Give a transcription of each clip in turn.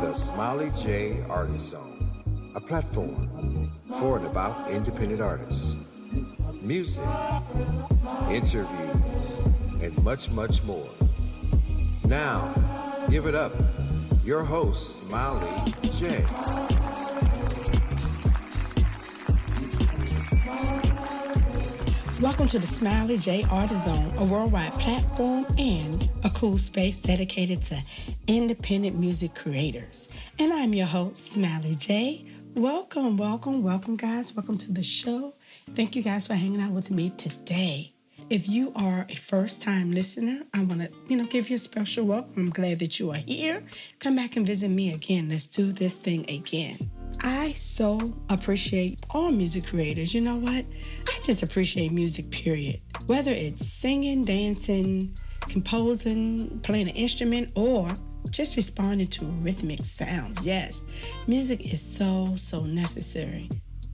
the Smiley J Artist Zone, a platform for and about independent artists, music, interviews, and much, much more. Now, give it up, your host, Smiley J. Welcome to the Smiley J Artist Zone, a worldwide platform and a cool space dedicated to independent music creators. And I'm your host, Smiley J. Welcome, guys. Welcome to the show. Thank you guys for hanging out with me today. If you are a first-time listener, I want to, give you a special welcome. I'm glad that you are here. Come back and visit me again. Let's do this thing again. I so appreciate all music creators. You know what? I just appreciate music, period. Whether it's singing, dancing, composing, playing an instrument, or just responding to rhythmic sounds. Yes, music is so necessary.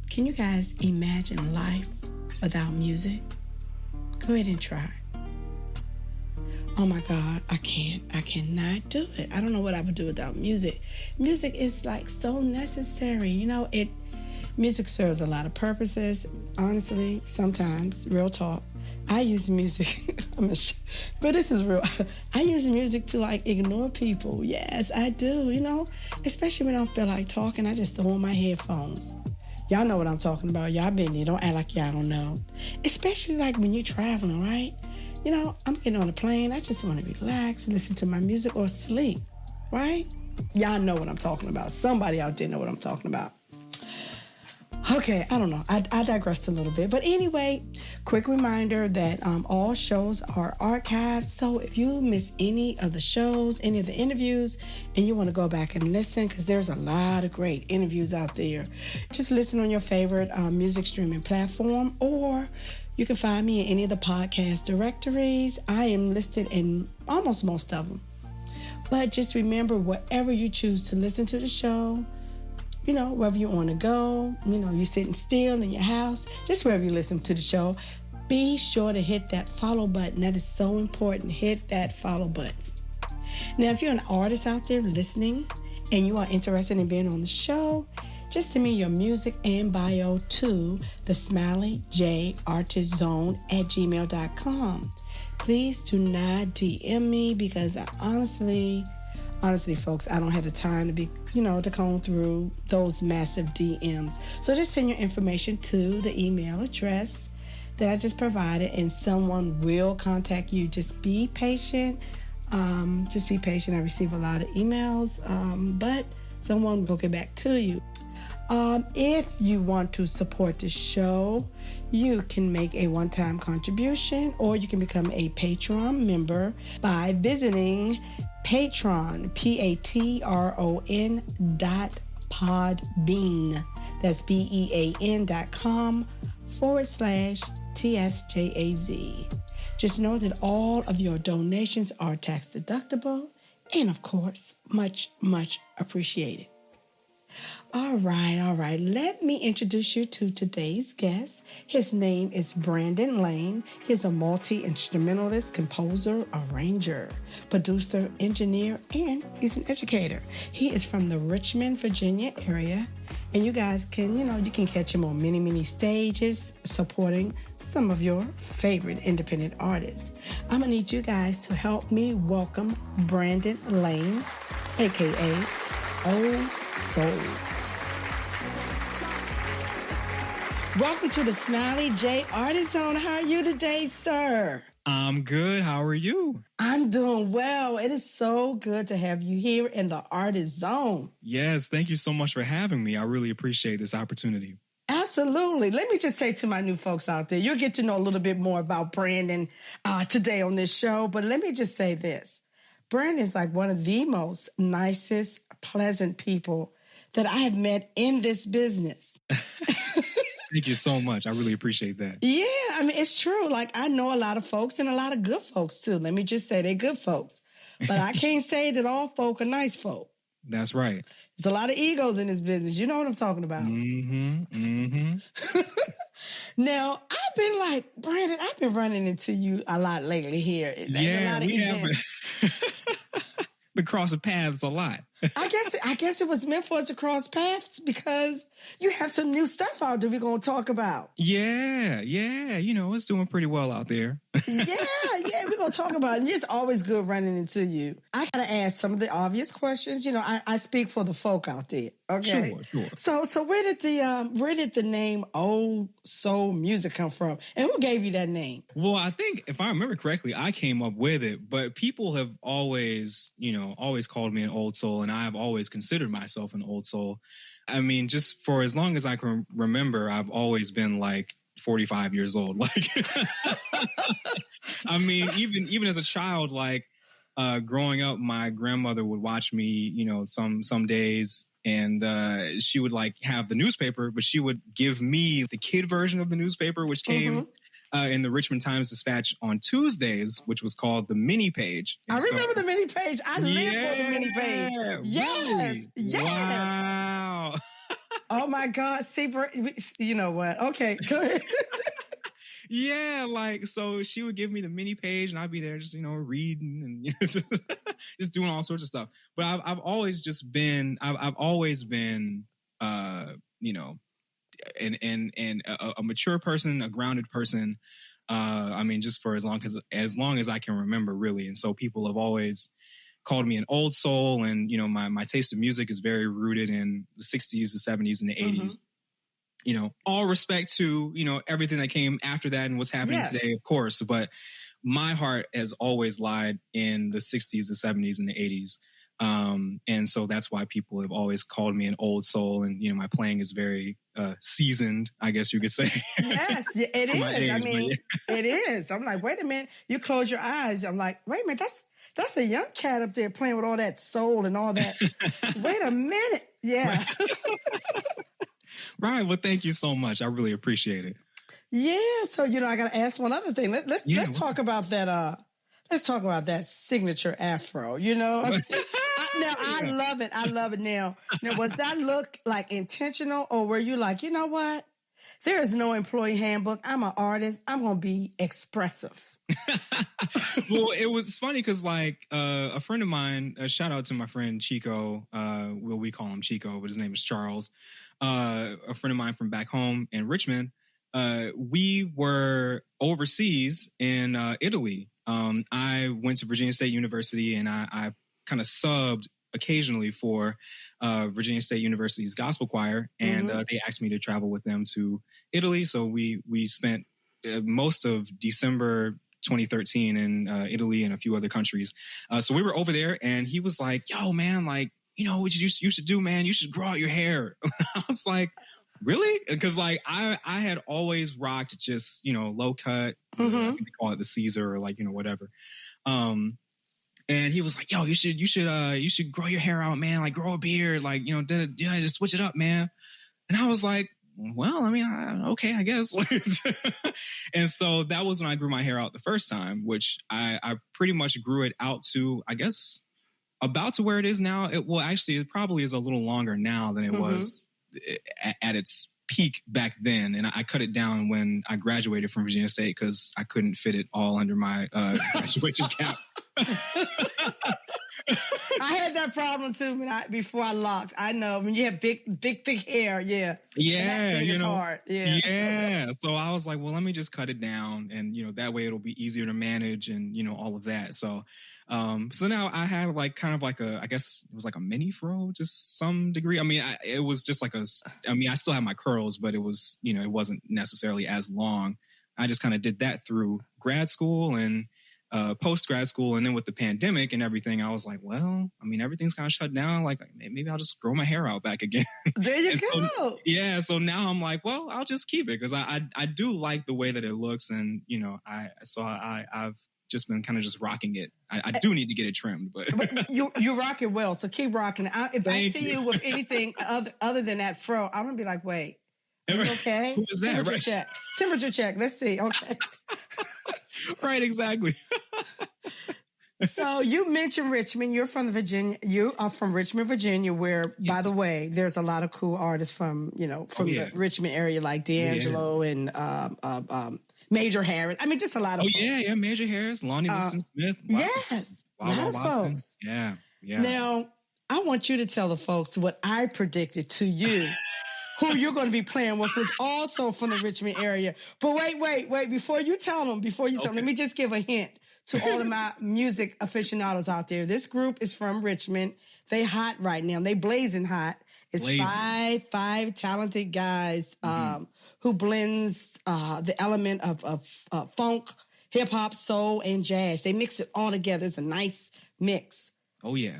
Can you guys imagine life without music? Go ahead and try. Oh my God, I cannot do it. I don't know what I would do without music. Music is like so necessary. Music serves a lot of purposes. Honestly, sometimes, real talk, I use music, but this is real. I use music to ignore people. Yes, I do, especially when I don't feel like talking, I just throw on my headphones. Y'all know what I'm talking about. Y'all been there. Don't act like y'all don't know. Especially when you're traveling, right? I'm getting on a plane. I just want to relax, listen to my music, or sleep, right? Y'all know what I'm talking about. Somebody out there know what I'm talking about. Okay, I don't know. I digressed a little bit. But anyway, quick reminder that all shows are archived. So if you miss any of the shows, any of the interviews, and you want to go back and listen, because there's a lot of great interviews out there, just listen on your favorite music streaming platform, or you can find me in any of the podcast directories. I am listed in almost most of them. But just remember, wherever you choose to listen to the show, wherever you want to go, you're sitting still in your house, just wherever you listen to the show, be sure to hit that follow button. That is so important. Hit that follow button. Now, if you're an artist out there listening and you are interested in being on the show, just send me your music and bio to the SmileyJArtistZone@gmail.com. Please do not DM me, because I honestly, folks, I don't have the time to be, to comb through those massive DMs. So just send your information to the email address that I just provided, and someone will contact you. Just be patient. I receive a lot of emails, but someone will get back to you. If you want to support the show, you can make a one-time contribution, or you can become a Patreon member by visiting Patreon, patron.podbean. That's bean.com/TSJAZ. Just know that all of your donations are tax deductible and, of course, much appreciated. All right. Let me introduce you to today's guest. His name is Brandon Lane. He's a multi-instrumentalist, composer, arranger, producer, engineer, and he's an educator. He is from the Richmond, Virginia area. And you guys can, you can catch him on many stages supporting some of your favorite independent artists. I'm going to need you guys to help me welcome Brandon Lane, a.k.a. Old Soul. Welcome to the Smiley J Artist Zone. How are you today, sir? I'm good. How are you? I'm doing well. It is so good to have you here in the Artist Zone. Yes, thank you so much for having me. I really appreciate this opportunity. Absolutely. Let me just say to my new folks out there, you'll get to know a little bit more about Brandon today on this show. But let me just say this. Brandon is like one of the most nicest, pleasant people that I have met in this business. Thank you so much. I really appreciate that. Yeah, it's true. I know a lot of folks, and a lot of good folks too. Let me just say they're good folks. But I can't say that all folk are nice folk. That's right. There's a lot of egos in this business. You know what I'm talking about. Now, I've been Brandon, I've been running into you a lot lately here. Yeah, we have been crossing paths a lot. I guess it was meant for us to cross paths because you have some new stuff out that we're going to talk about. Yeah. It's doing pretty well out there. yeah, we're going to talk about it. It's always good running into you. I got to ask some of the obvious questions. I speak for the folk out there. Okay. Sure. So where did the name Old Soul Music come from? And who gave you that name? Well, I think if I remember correctly, I came up with it, but people have always called me an old soul, and I've always considered myself an old soul. I mean, just for as long as I can remember, I've always been like 45 years old. Like, I mean, even as a child, like growing up, my grandmother would watch me, some days, and she would like have the newspaper, but she would give me the kid version of the newspaper, which came in the Richmond Times-Dispatch on Tuesdays, which was called the mini page. And I remember the mini page. I lived for the mini page. Yes. Really? Yes. Wow. Oh my God. See, you know what? Okay, go ahead. Yeah, like, so she would give me the mini page and I'd be there just, reading and just doing all sorts of stuff. But I've always been, and a mature person, a grounded person. I mean, just for as long as I can remember, really. And so people have always called me an old soul, and my taste of music is very rooted in the 60s, the 70s, and the 80s. All respect to everything that came after that and what's happening today, of course. But my heart has always lied in the 60s, the 70s, and the 80s. And so that's why people have always called me an old soul. And, my playing is very seasoned, I guess you could say. Yes, it is. Age, I mean, it is. I'm like, wait a minute. You close your eyes. I'm like, wait a minute. That's a young cat up there playing with all that soul and all that. Wait a minute. Yeah. Right. Well, thank you so much. I really appreciate it. Yeah. So, I got to ask one other thing. Let's talk about that. Let's talk about that signature afro, Now, I love it. I love it now. Now, was that look like intentional, or were you like, you know what? There is no employee handbook. I'm an artist. I'm going to be expressive. Well, it was funny because like a friend of mine, shout out to my friend Chico. We call him Chico, but his name is Charles. A friend of mine from back home in Richmond. We were overseas in Italy. I went to Virginia State University, and I kind of subbed occasionally for Virginia State University's gospel choir, and they asked me to travel with them to Italy. So we spent most of December 2013 in Italy and a few other countries. So we were over there, and he was like, "Yo, man, like, what you should do, man? You should grow out your hair." I was like, really? Because like I had always rocked just low cut. I think they call it the Caesar or like whatever. And he was like, "Yo, you should grow your hair out, man. Like grow a beard, like just switch it up, man." And I was like, "Well, I mean, okay, I guess." And so that was when I grew my hair out the first time, which I pretty much grew it out to, I guess, about to where it is now. It probably is a little longer now than it was at its peak back then. And I cut it down when I graduated from Virginia State because I couldn't fit it all under my graduation cap. I had that problem too before I locked. I know when you have big, thick hair. Yeah. Yeah. That thing is hard. Yeah. Yeah. So I was like, well, let me just cut it down, and that way it'll be easier to manage and all of that. So now I have like kind of like I guess it was like a mini fro to some degree. I mean, it was just like I still have my curls, but it was, it wasn't necessarily as long. I just kind of did that through grad school and post-grad school. And then with the pandemic and everything, I was like, well, I mean, everything's kind of shut down. Like maybe I'll just grow my hair out back again. There you go. So, yeah. So now I'm like, well, I'll just keep it because I do like the way that it looks. And, I've just been kind of just rocking it. I do need to get it trimmed, but you rock it well. So keep rocking it. If I see you with anything other than that fro, I'm going to be like, wait, are you okay? Who is that? Temperature check. Temperature check. Let's see. Okay. Right, exactly. So you mentioned Richmond. You are from Richmond, Virginia, where, by the way, there's a lot of cool artists from the Richmond area, like D'Angelo and Major Harris. I mean, just a lot of folks. Yeah, Major Harris, Lonnie Liston Smith. Yes, a lot of folks. Yeah. Now, I want you to tell the folks what I predicted to you. Who you're going to be playing with was also from the Richmond area. But wait. Before you tell them, let me just give a hint to all of my music aficionados out there. This group is from Richmond. They hot right now. They blazing hot. It's five talented guys who blends the element of funk, hip hop, soul, and jazz. They mix it all together. It's a nice mix. Oh yeah.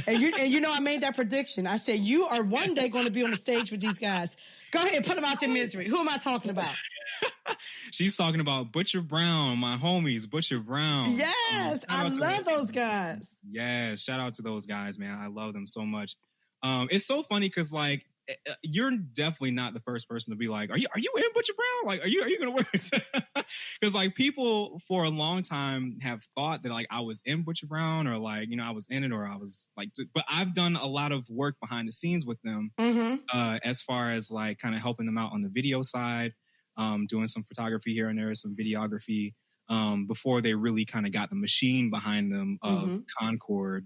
and you know, I made that prediction. I said, you are one day going to be on the stage with these guys. Go ahead, put them out their misery. Who am I talking about? She's talking about Butcher Brown, my homies, Butcher Brown. Yes, I love those guys. Yeah, shout out to those guys, man. I love them so much. It's so funny because like you're definitely not the first person to be like, are you in Butcher Brown? Like, are you gonna work? Because like people for a long time have thought that like I was in Butcher Brown or like, you know, I was in it or I was like, but I've done a lot of work behind the scenes with them as far as like kind of helping them out on the video side, doing some photography here and there, some videography, before they really kind of got the machine behind them of Concord.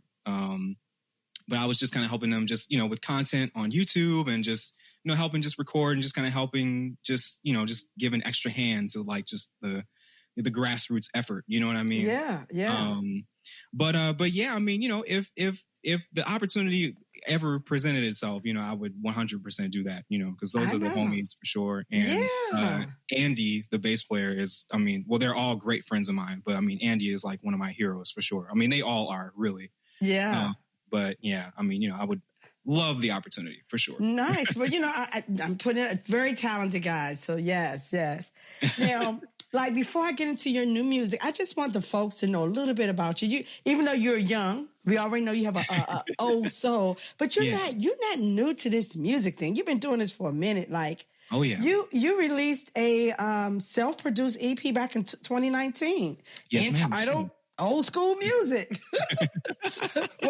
But I was just kind of helping them just, you know, with content on YouTube and just, you know, helping just record and just kind of helping just, you know, just give an extra hand to like just the grassroots effort. You know what I mean? Yeah. But yeah, I mean, you know, if the opportunity ever presented itself, you know, I would 100% do that, you know, because those are the homies for sure. And Andy, the bass player is, I mean, well, they're all great friends of mine, but I mean, Andy is like one of my heroes for sure. I mean, they all are really. Yeah. But yeah, I mean, you know, I would love the opportunity for sure. Nice. Well, you know, I'm putting it very talented guys. So yes. Now, like before I get into your new music, I just want the folks to know a little bit about you. Even though you're young, we already know you have a old soul, but you're not new to this music thing. You've been doing this for a minute. Like, oh yeah, you released a self-produced EP back in 2019 entitled Old School Music.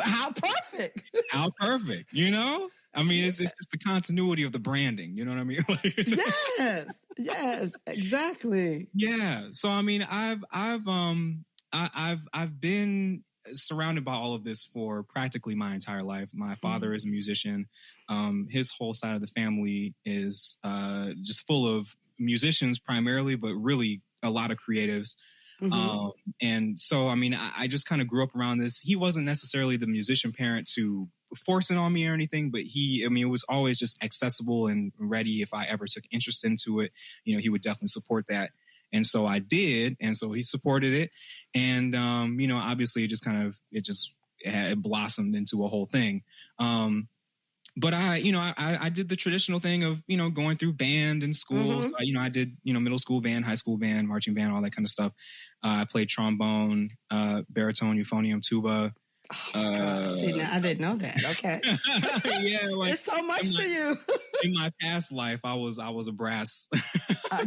How perfect. How perfect, you know? I mean, it's just the continuity of the branding, you know what I mean? Yes, exactly. Yeah. So I mean, I've been surrounded by all of this for practically my entire life. My father is a musician. His whole side of the family is just full of musicians primarily, but really a lot of creatives. And so, I mean, I just kind of grew up around this. He wasn't necessarily the musician parent to force it on me or anything, but it was always just accessible and ready. If I ever took interest into it, you know, he would definitely support that. And so I did. And so he supported it. And, you know, obviously it blossomed into a whole thing. But I did the traditional thing of, you know, going through band in school. So, you know, I did, you know, middle school band, high school band, marching band, all that kind of stuff. I played trombone, baritone, euphonium, tuba. See, now I didn't know that. Okay. Yeah. Like, it's so much to you. In my past life, I was a brass.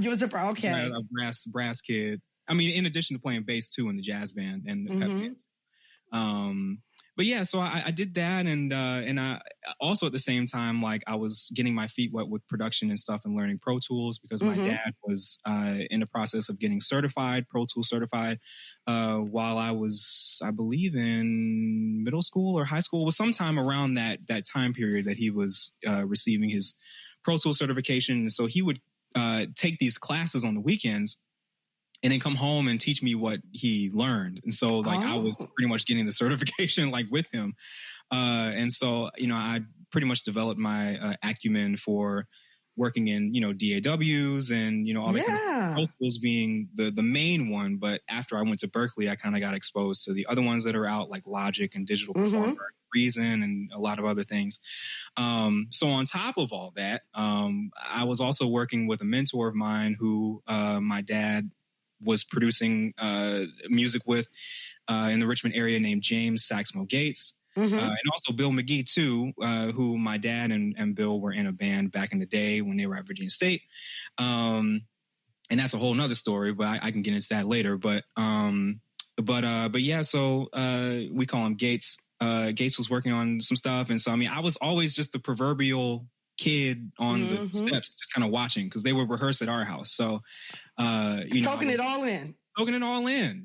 You was a brass kid. I mean, in addition to playing bass too in the jazz band and the pep band. But yeah, so I did that, and I also at the same time, like I was getting my feet wet with production and stuff and learning Pro Tools because my dad was in the process of getting Pro Tools certified, while I was, I believe, in middle school or high school. It was sometime around that time period that he was receiving his Pro Tools certification. And so he would take these classes on the weekends and then come home and teach me what he learned. And so like I was pretty much getting the certification like with him. And so, you know, I pretty much developed my acumen for working in, you know, DAWs and, you know, all that kind of stuff. Pro Tools being the main one. But after I went to Berkeley, I kind of got exposed to the other ones that are out, like Logic and Digital Performer, Reason, and a lot of other things. So on top of all that, I was also working with a mentor of mine who my dad was producing music with in the Richmond area named James Saxmo Gates. And also Bill McGee too, who my dad and Bill were in a band back in the day when they were at Virginia State. And that's a whole nother story, but I can get into that later. But yeah, so we call him Gates. Gates was working on some stuff. And so, I mean, I was always just the proverbial kid on the steps, just kind of watching because they would rehearse at our house. So, soaking it all in,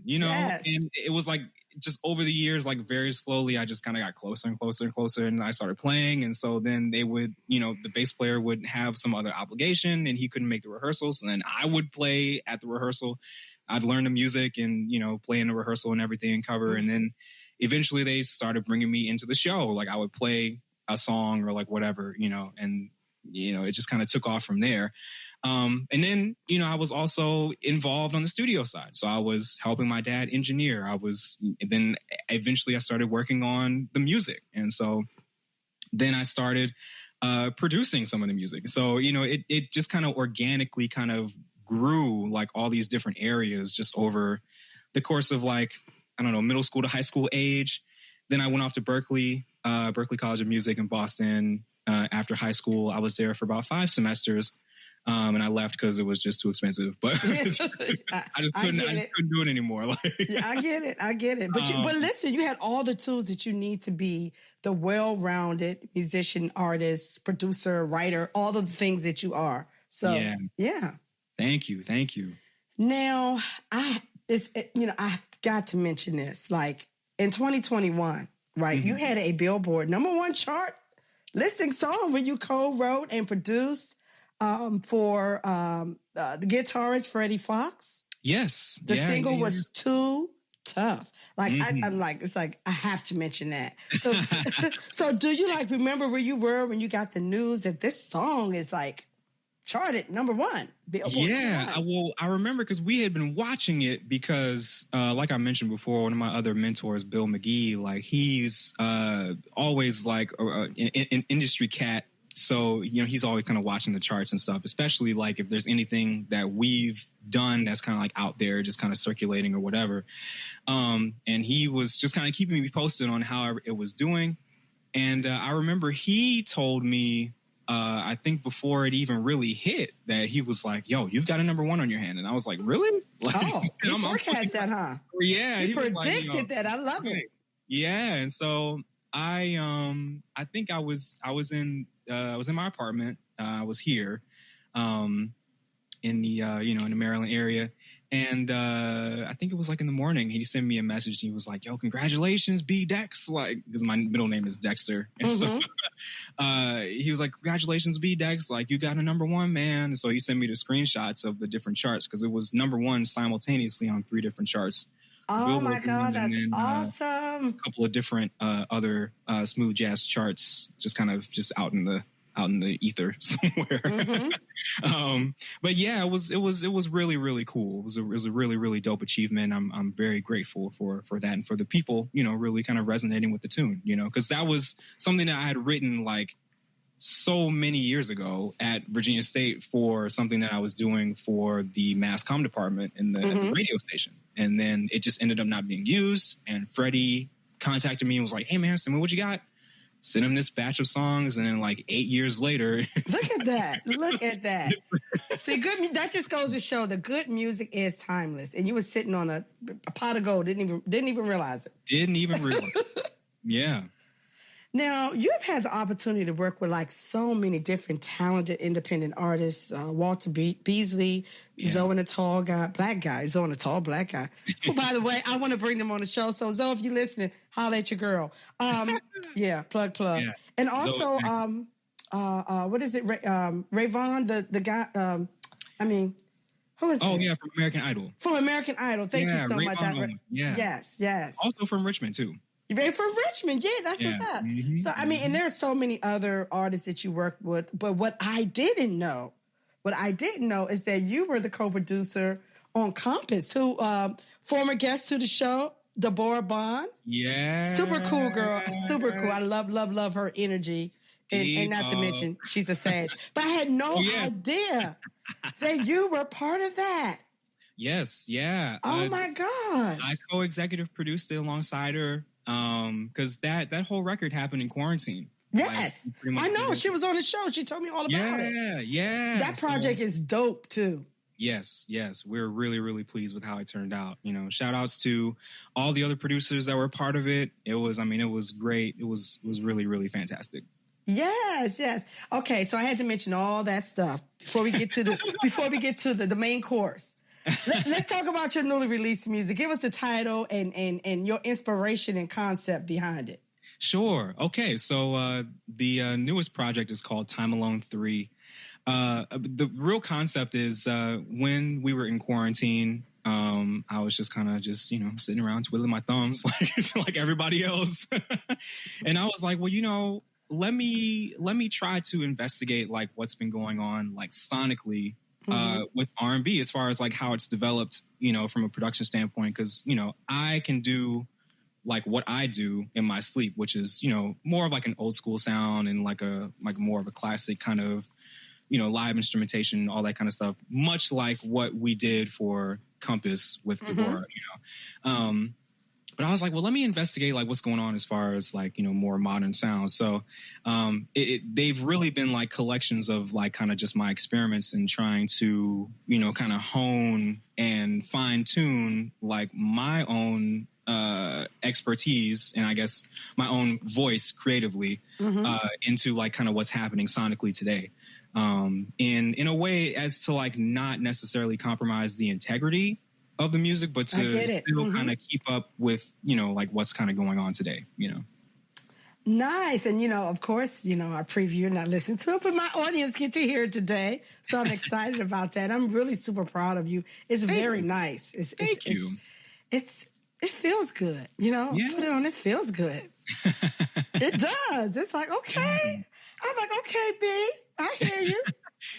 you know, and it was like just over the years, like very slowly, I just kind of got closer and closer and closer, and I started playing. And so then they would, the bass player would have some other obligation and he couldn't make the rehearsals. And then I would play at the rehearsal. I'd learn the music and, play in the rehearsal and everything and cover. And then eventually they started bringing me into the show. Like I would play a song or like whatever, and, it just kind of took off from there. And then, I was also involved on the studio side. So I was helping my dad engineer. Then eventually I started working on the music. And so then I started producing some of the music. So, it just kind of organically kind of grew like all these different areas just over the course of like, I don't know, middle school to high school age. Then I went off to Berkeley College of Music in Boston. After high school, I was there for about 5 semesters. And I left because it was just too expensive. But I just couldn't do it anymore. Yeah, I get it. But listen, you had all the tools that you need to be the well-rounded musician, artist, producer, writer, all the things that you are. So yeah. Thank you. Now, I've got to mention this. Like in 2021, right? You had a Billboard #1 chart listing song when you co-wrote and produced for the guitarist Freddie Fox. Yes. The single was Too Tough. Like I'm like, it's like I have to mention that. So so do you like remember where you were when you got the news that this song is like charted #1? Billboard well, I remember because we had been watching it because, like I mentioned before, one of my other mentors, Bill McGee, like he's always like an industry cat. So, he's always kind of watching the charts and stuff, especially like if there's anything that we've done that's kind of like out there, just kind of circulating or whatever. And he was just kind of keeping me posted on how it was doing. And I remember he told me, I think before it even really hit, that he was like, yo, you've got a #1 on your hand. And I was like, really? Like, you forecast that, huh? Yeah. He predicted that. I love it. Yeah. And so I think I was in my apartment. I was here, in the, in the Maryland area. And I think it was like in the morning, he sent me a message. He was like, yo, congratulations, B Dex. Like, because my middle name is Dexter. And so he was like, congratulations, B Dex. Like, you got a #1, man. And so he sent me the screenshots of the different charts because it was #1 simultaneously on 3 different charts. Oh my God, that's awesome. A couple of different other smooth jazz charts just kind of just out in the ether somewhere. But yeah, it was really, really cool. It was a really, really dope achievement. I'm very grateful for that and for the people, really kind of resonating with the tune, because that was something that I had written like so many years ago at Virginia State for something that I was doing for the mass comm department in the, at the radio station. And then it just ended up not being used. And Freddie contacted me and was like, hey man, send me what you got. Sent him this batch of songs, and then like 8 years later. Look at that. See, that just goes to show the good music is timeless. And you were sitting on a pot of gold, didn't even realize it. Didn't even realize it. Yeah. Now, you've had the opportunity to work with like so many different talented independent artists, Walter Beasley, Zoe and the Tall Guy, Black Guy, Zoe and the Tall Black Guy. Who, by the way, I want to bring them on the show. So, Zoe, if you're listening, holler at your girl. Plug. Yeah. And also, what is it? Rayvon, the guy, who is Oh, yeah, from American Idol. From American Idol. Thank you so much. Yes. Also from Richmond, too. You're from Richmond. Yeah, that's what's up. Mm-hmm. So, and there are so many other artists that you work with. But what I didn't know is that you were the co-producer on Compass, who, former guest to the show, Deborah Bond. Yeah. Super cool girl. Super cool. I love her energy. And not to mention, she's a Sag. But I had no idea that you were part of that. Yes, yeah. Oh, my gosh. I co-executive produced it alongside her. Because that whole record happened in quarantine. Yes, I know. She was on the show. She told me all about it. Yeah. That project is dope too. Yes. We're really, really pleased with how it turned out. Shout outs to all the other producers that were part of it. It was great. It was really, really fantastic. Yes. Okay, so I had to mention all that stuff before we get to the main course. Let's talk about your newly released music. Give us the title and your inspiration and concept behind it. Sure. Okay. So the newest project is called Time Alone 3. The real concept is when we were in quarantine, I was just kind of sitting around twiddling my thumbs like everybody else. And I was like, well, let me try to investigate like what's been going on like sonically with R&B as far as like how it's developed, from a production standpoint. Because, I can do like what I do in my sleep, which is, more of like an old school sound and like more of a classic kind of, live instrumentation, all that kind of stuff, much like what we did for Compass with Deborah, But I was like, well, let me investigate like what's going on as far as like, more modern sounds. So they've really been like collections of like kind of just my experiments and trying to, kind of hone and fine tune like my own expertise and I guess my own voice creatively into like kind of what's happening sonically today. In a way as to like not necessarily compromise the integrity of the music, but to still kind of keep up with, like what's kind of going on today, Nice. And, of course, our preview, not listening to it, but my audience get to hear it today. So I'm excited about that. I'm really super proud of you. It's very nice. Thank you. It feels good. Yeah. Put it on. It feels good. It does. It's like, okay. I'm like, okay, B, I hear you.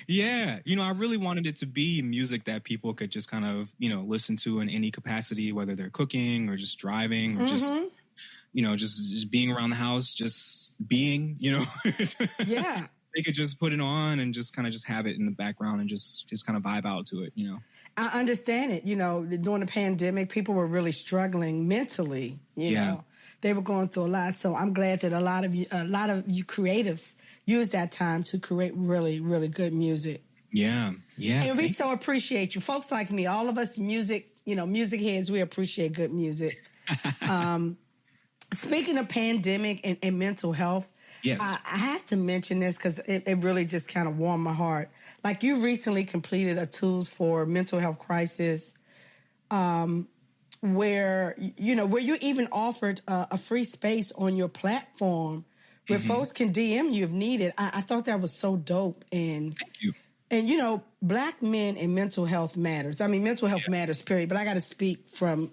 Yeah. I really wanted it to be music that people could just kind of, listen to in any capacity, whether they're cooking or just driving or just, just being around the house, just being, Yeah. They could just put it on and just kind of just have it in the background and just kind of vibe out to it, I understand it. During the pandemic, people were really struggling mentally, know. They were going through a lot. So I'm glad that a lot of you creatives use that time to create really, really good music. Yeah. Yeah. And we so appreciate you. Folks like me, all of us music heads, we appreciate good music. Speaking of pandemic and mental health, yes. I have to mention this because it really just kind of warmed my heart. Like you recently completed a Tools for Mental Health Crisis where you even offered a free space on your platform where folks can DM you if needed. I thought that was so dope. And thank you. And, Black men and mental health matters. I mean, mental health matters, period. But I got to speak from,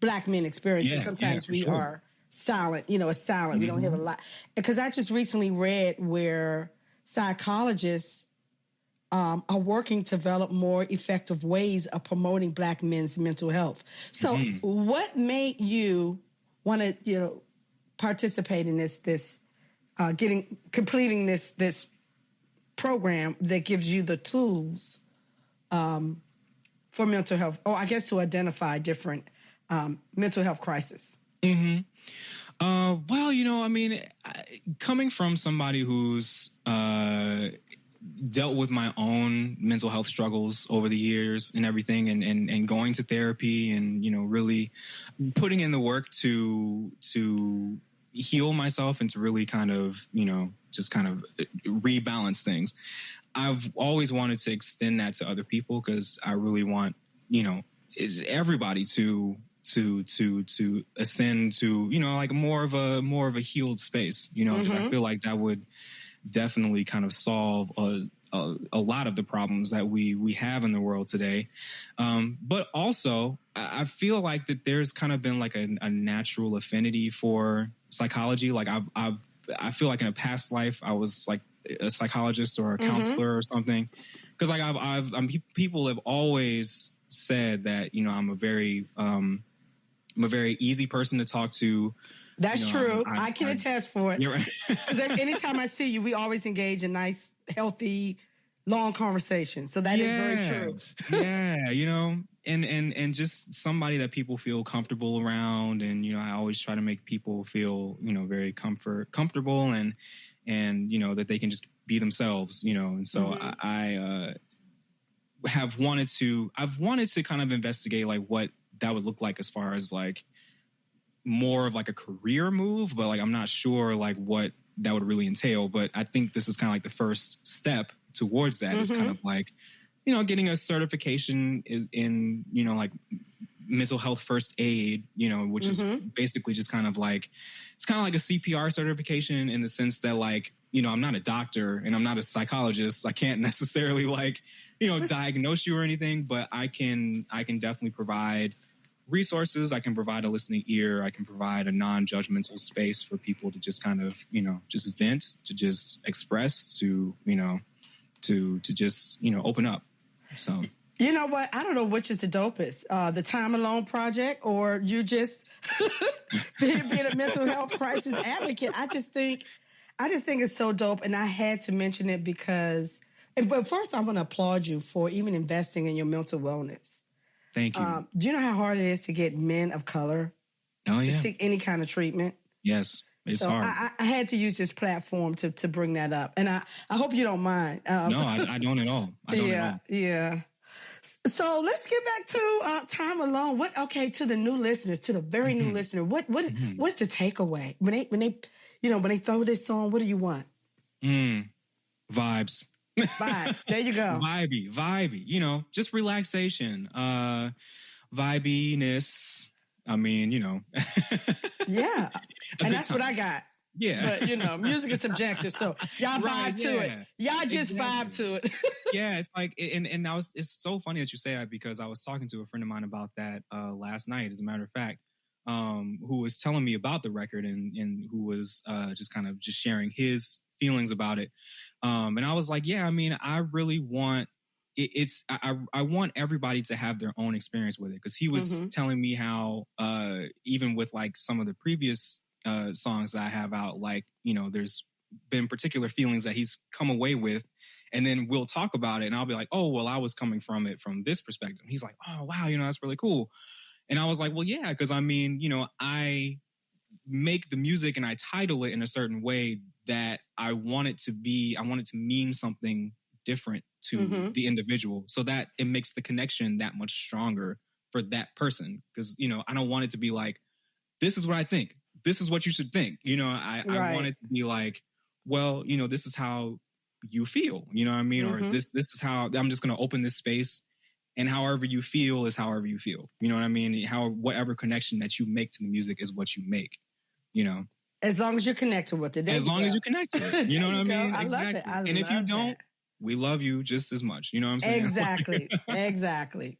Black men experience. Yeah, sometimes we are silent, it's silent. We don't have a lot. Because I just recently read where psychologists are working to develop more effective ways of promoting Black men's mental health. So what made you want to, participate in completing this program that gives you the tools for mental health, or I guess to identify different mental health crises? Well, coming from somebody who's dealt with my own mental health struggles over the years and everything and going to therapy and, really putting in the work to heal myself and to really kind of, just kind of rebalance things. I've always wanted to extend that to other people because I really want, is everybody to ascend to, like more of a healed space, because I feel like that would definitely kind of solve a lot of the problems that we have in the world today. But also I feel like that there's kind of been like a natural affinity for psychology. Like I feel like in a past life I was like a psychologist or a counselor or something. Cause like people have always said that, I'm a very easy person to talk to. That's true. I can attest for it. You're right. Because anytime I see you, we always engage in nice, healthy, long conversations. So that is very true. Yeah, and just somebody that people feel comfortable around. And, I always try to make people feel, very comfortable and, that they can just be themselves, and so I've wanted to kind of investigate like what that would look like as far as like more of like a career move, but like I'm not sure like what that would really entail. But I think this is kind of like the first step towards that is kind of like, getting a certification is in, like mental health first aid, which is basically just kind of like, it's kind of like a CPR certification in the sense that like, I'm not a doctor and I'm not a psychologist. I can't necessarily like, diagnose you or anything, but I can definitely provide resources. I can provide a listening ear. I can provide a non-judgmental space for people to just kind of, just vent, to just express, to just, open up. So. You know what? I don't know which is the dopest, the Time Alone Project or you just being a mental health crisis advocate. I just think it's so dope. And I had to mention it because, but first I want to applaud you for even investing in your mental wellness. Thank you. Do you know how hard it is to get men of color to seek any kind of treatment? Yes, it's hard. I had to use this platform to bring that up. And I hope you don't mind. No, I don't at all. I don't at all. Yeah. So let's get back to Time Alone. To the new listeners, to the very new listener, what's the takeaway when they throw this on? What do you want? Vibes. Vibes. There you go. Vibey. Just relaxation, vibiness. I mean, yeah, and that's what I got. Yeah. But, music is subjective. So y'all vibe to it. Y'all just vibe to it. Yeah. It's like, and now it's so funny that you say that because I was talking to a friend of mine about that last night, as a matter of fact, who was telling me about the record and who was just kind of just sharing his feelings about it. And I was like, yeah, I mean, I really want I want everybody to have their own experience with it. Cause he was telling me how even with like some of the previous songs that I have out, like, there's been particular feelings that he's come away with, and then we'll talk about it and I'll be like, oh, well, I was coming from it from this perspective. He's like, oh, wow, that's really cool. And I was like, well, yeah, because I mean, I make the music and I title it in a certain way that I want it to mean something different to the individual so that it makes the connection that much stronger for that person. Because, I don't want it to be like, this is what I think. This is what you should think. I want it to be like, well, this is how you feel, you know what I mean? Or this is how I'm just going to open this space, and however you feel is however you feel. You know what I mean? Whatever connection that you make to the music is what you make, As long as you're connected with it. As long as you connect to it. You know what I mean? I exactly. Love it. And if you don't, we love you just as much. You know what I'm saying? Exactly. Exactly.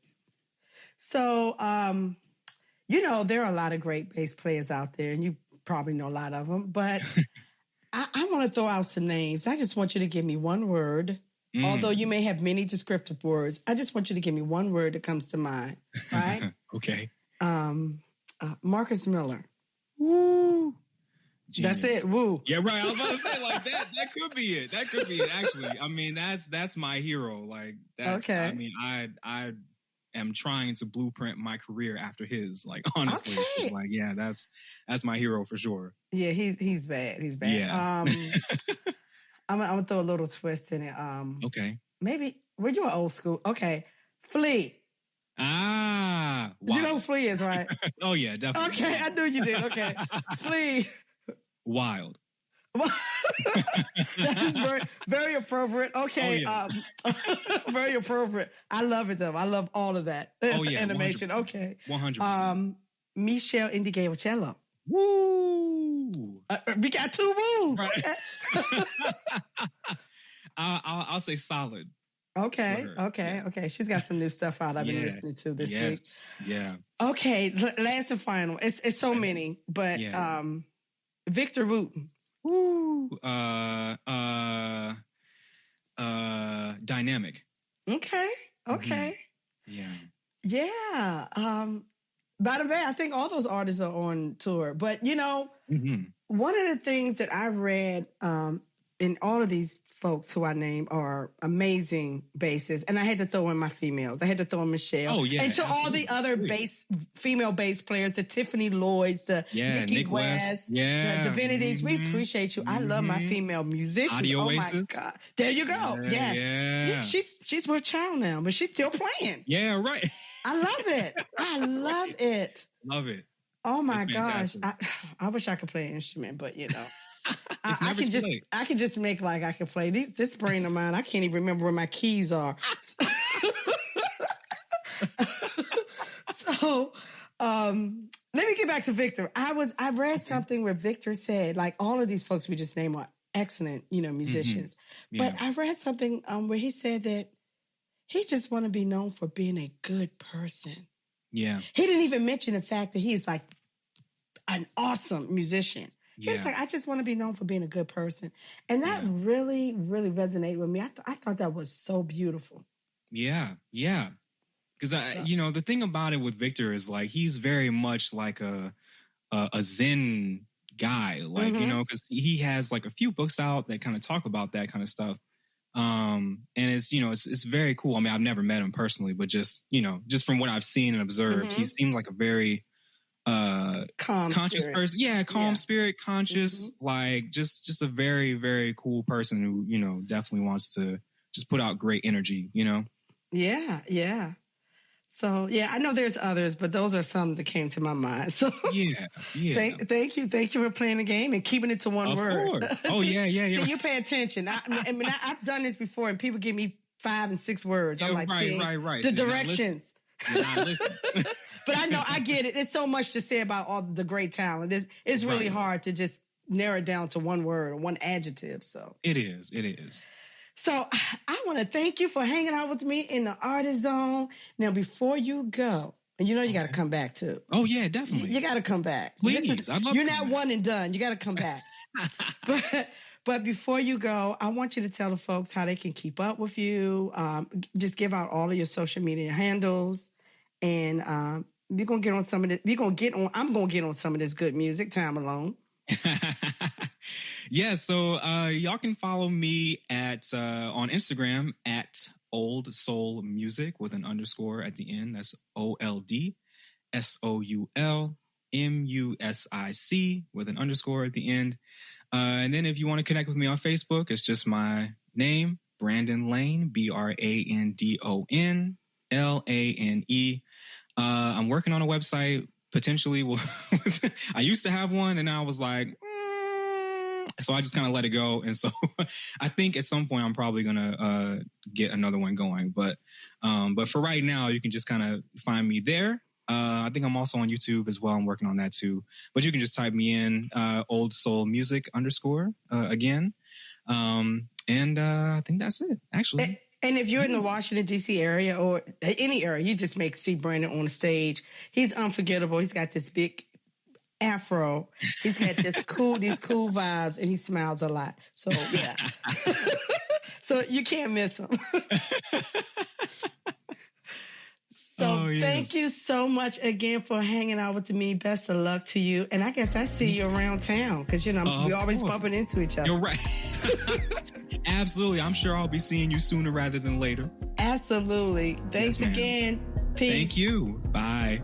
So, there are a lot of great bass players out there, and you probably know a lot of them, but I want to throw out some names. I just want you to give me one word, although you may have many descriptive words. I just want you to give me one word that comes to mind, right? Okay. Marcus Miller. Woo. Genius. That's it. Woo. Yeah, right. I was about to say, like, that could be it. That could be it, actually. I mean, that's my hero. Like, that's, okay. I mean, I am trying to blueprint my career after his, like, honestly. Okay. Like, yeah, that's my hero for sure. Yeah, he's bad. He's bad. Yeah. I'm gonna throw a little twist in it. Okay. Maybe, well, you're old school. Okay. Flea. Ah. Wow. You know who Flea is, right? Oh, yeah, definitely. Okay, I knew you did. Okay. Flea. Wild. That is very, very appropriate. Okay. Oh, yeah. Very appropriate. I love it, though. I love all of that. Oh, yeah. Animation. 100%. Okay. 100%. Michelle Indigo-Cello. Woo! We got two rules. Right. Okay. I'll say solid. Okay. She's got some new stuff out I've been listening to this week. Yeah. Okay. Last and final. It's so many, but Victor Wooten. Woo. Dynamic. Okay. Yeah. By the way, I think all those artists are on tour. But, one of the things that I've read in all of these folks who I named are amazing bassists. And I had to throw in my females. I had to throw in Michelle. Oh, yeah. And to all the other female bass players, the Tiffany Lloyds, the Nikki West, the Divinities. We appreciate you. I love my female musicians. Audio my Oasis. God. There you go. Yes. Yeah. She's with child now, but she's still playing. Yeah, right. I love it. Love it. Oh my gosh. I wish I could play an instrument, but I can just make like I can play this brain of mine. I can't even remember where my keys are. So, let me get back to Victor. I read something where Victor said, like, all of these folks we just named are excellent, musicians. Yeah. But I read something where he said that he just want to be known for being a good person. Yeah. He didn't even mention the fact that he's like an awesome musician. He was like, I just want to be known for being a good person. And that really, really resonated with me. I thought that was so beautiful. Yeah. Yeah. Because the thing about it with Victor is like he's very much like a Zen guy, like because he has like a few books out that kind of talk about that kind of stuff. And it's very cool. I mean, I've never met him personally, but just from what I've seen and observed, he seems like a very calm conscious spirit. person. Yeah, calm spirit, conscious, like just a very, very cool person who definitely wants to just put out great energy. Yeah. So, I know there's others, but those are some that came to my mind. So, yeah. Thank you for playing the game and keeping it to one word. Course. Oh, See, yeah. See, you pay attention. I've done this before, and people give me 5 and 6 words. I'm like, right. The directions. But I get it. There's so much to say about all the great talent. It's really hard to just narrow it down to one word or one adjective. So it is. So I want to thank you for hanging out with me in the Artist Zone. Now, before you go, and you got to come back too. Oh yeah, definitely. You got to come back. Please, I'd love you're not one and done. You got to come back. But before you go, I want you to tell the folks how they can keep up with you. Just give out all of your social media handles, and we're gonna get on some of this. I'm gonna get on some of this good music. Time alone. Yeah, so y'all can follow me at on Instagram at Old Soul Music with an underscore at the end. That's OldSoulMusic with an underscore at the end. And then if you want to connect with me on Facebook, it's just my name, Brandon Lane, BrandonLane. I'm working on a website. Potentially, I used to have one, and I was like, so I just kind of let it go. And so I think at some point I'm probably gonna get another one going. But for right now, you can just kind of find me there. I think I'm also on YouTube as well. I'm working on that too. But you can just type me in Old Soul Music _ again. And I think that's it, actually. And if you're in the Washington, D.C. area or any area, you just see Brandon on the stage. He's unforgettable. He's got this big afro. He's got these cool vibes, and he smiles a lot. So, yeah. So you can't miss him. Thank you so much again for hanging out with me. Best of luck to you. And I guess I see you around town because, we're always bumping into each other. You're right. Absolutely. I'm sure I'll be seeing you sooner rather than later. Absolutely. Thanks again. Peace. Thank you. Bye.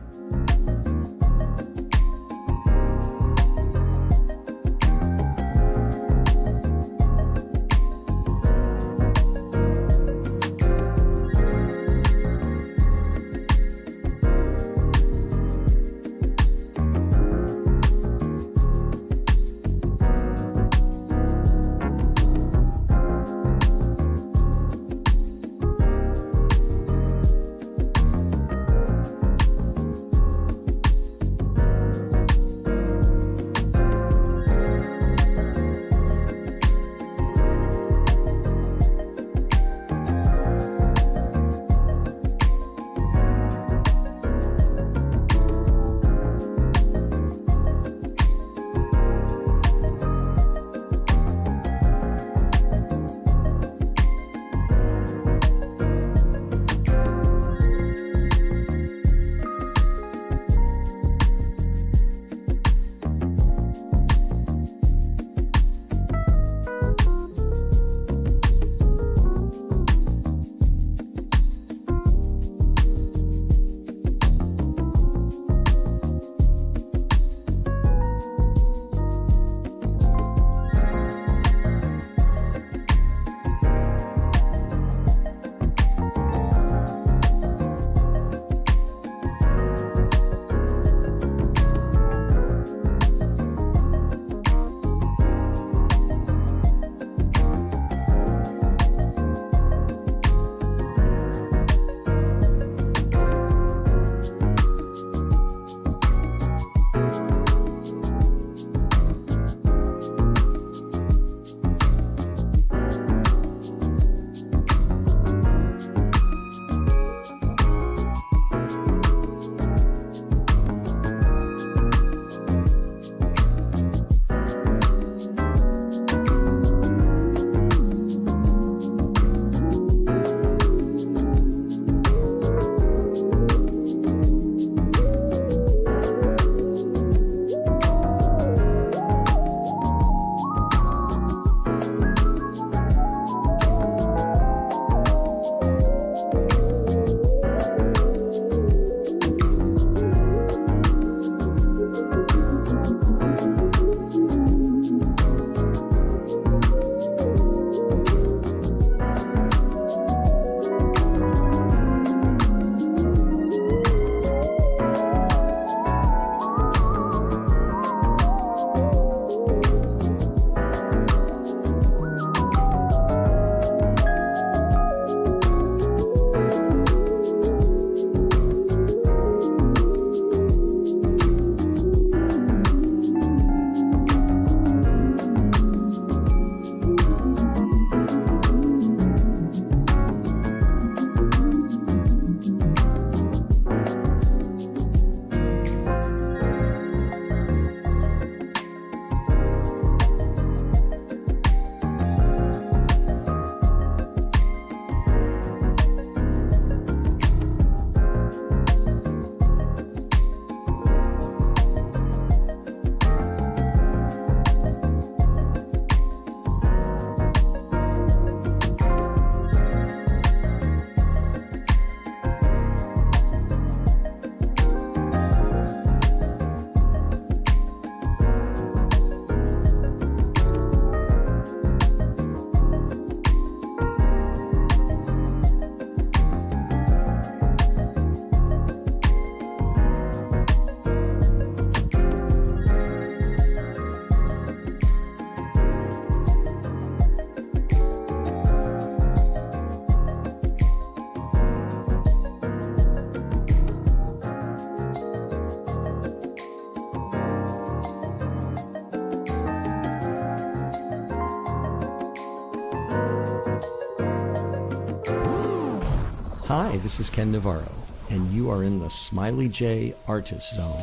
Hi, this is Ken Navarro, and you are in the Smiley J Artist Zone.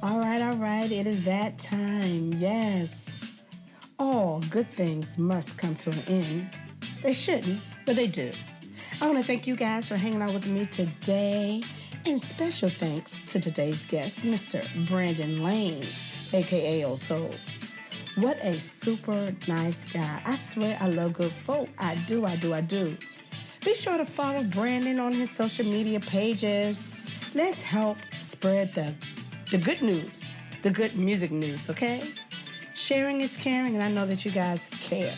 All right, it is that time, yes. All good things must come to an end. They shouldn't, but they do. I want to thank you guys for hanging out with me today, and special thanks to today's guest, Mr. Brandon Lane, a.k.a. Old Soul. What a super nice guy. I swear I love good folk. I do. Be sure to follow Brandon on his social media pages. Let's help spread the good news, the good music news, okay? Sharing is caring, and I know that you guys care.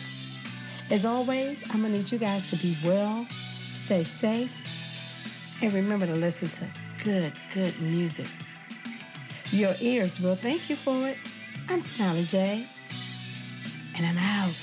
As always, I'm going to need you guys to be well, stay safe, and remember to listen to good music. Your ears will thank you for it. I'm Smiley J, and I'm out.